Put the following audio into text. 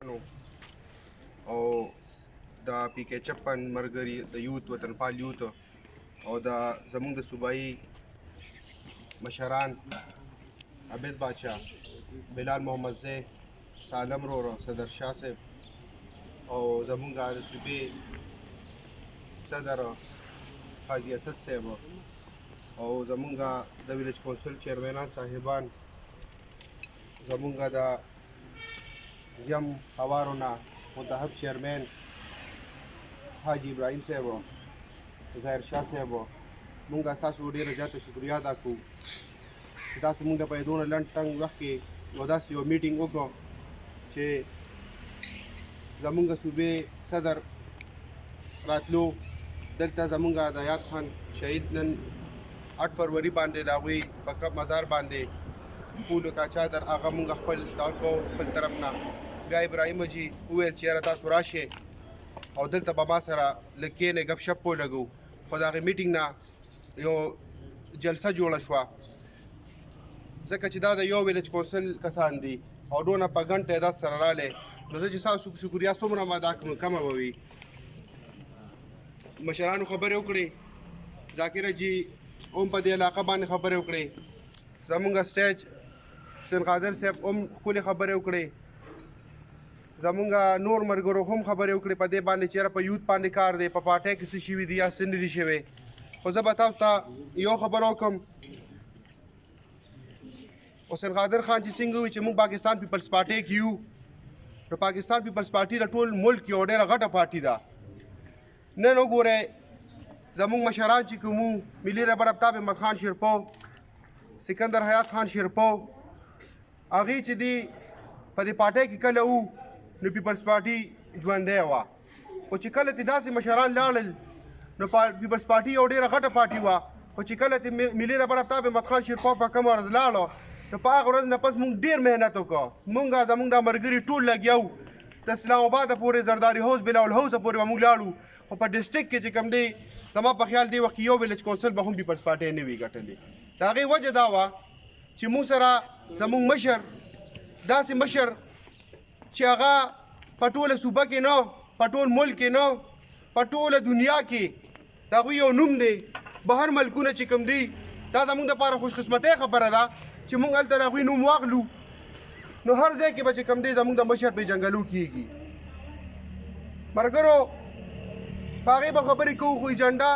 او د پی کې چپن مرګري د یوت وطنپال یوت او د زمونږ د صوبایي مشران عبید باچا، بلال محمد زی، سالم روره، صدر شاه صاحب او زمونږ د صوبې صدر حاجي اسد صاحب او زمونږ د ویلیج کونسل چیرمنان صاحبان، زمونږ د زیم هوارونه منتخب چیرمن حاجي ابراهیم صاحب، ظاهر شاه صاحب، مونږ ستاسو ډېره زیاته شکریا ادا کوو چې تاسو مونږ ته په دونه لنډ ټنګ وخت کې یو داسې یو میټینګ وکړو چې زمونږ صوبې صدر راتلو دلته زمونږ د یاد خان شهید نن 8 فروری باندې د هغوی په کب مزار باندې پولو کا چادر هغه مونږ خپل دا کوو خپل طرف نه. بیا ابراهیم حاجي وویل چې یاره تاسو راشئ او دلته به ما سره لږ کښېنئ ګپ شپ ولګو، خو د هغې میټینګ نه یو جلسه جوړه شوه ځکه چې دا د یو ویلیج کونسل کسان دي او دونه په ګڼ تعداد سره رالی، نو زه چې ستاسو شکریا څومره ما ادا کړم کمه به وي. مشرانو خبرې وکړې، ذاکر حاجي هم په دې علاقه باندې خبرې وکړې، زمونږ سټیج حسین قادر صاحب هم ښکلې خبرې وکړې، زمونږ نور ملګرو هم خبرې وکړې په دې باندې چې یاره په یوت باندې کار دی، په پارټۍ کې څه شوي دي یا څه نه دي شوی. خو زه به تاسو ته یو خبره وکړم، حسین قادر خان چې څنګه ووایي چې موږ پاکستان پیپلز پارټۍ کې یو، نو پاکستان پیپلز پارټي د ټول ملک یو ډېره غټه پارټي ده. نن وګورئ زمونږ مشران چې کوم ملي رهبر آفتاب احمد خان شیرپو، سکندر حیات خان شیرپو، هغې چې دي په دې پارټۍ کې کله وو نو پیپلز پارټي ژوندی وه، خو چې کله ترې داسې مشران لاړل نو پیپلز پارټي یو ډېره غټه پارټي وه، خو چې کله ترې ملي رهبر آفتاب احمد خان شیرپو په کومه ورځ لاړو نو په هغه ورځ نه پس موږ ډېر محنت وکړو، موږ زموږ دا ملګري ټول لګیا وو د اسلام آباده پورې زرداري هوس بلاول هوسه پورې به موږ لاړو، خو په ډسټرکټ کې چې کوم دی زما په خیال دی وخت یو ویلیج کونسل به هم پیپلز پارټۍ نه وي ګټلې. د هغې وجه دا وه چې موږ سره زموږ مشر داسې مشر چې هغه په ټوله صوبه کې نه، په ټول ملک کې نه، په ټوله دنیا کې د هغوی یو نوم دی، بهر ملکونه چې کوم دی دا زموږ دپاره خوشقسمتۍ خبره ده چې موږ هلته د هغوی نوم واخلو، نو هر ځای کې به چې کوم دی زموږ د مشر پېژنګلو کېږي. ملګرو په هغې به خبرې کوو، خو ایجنډا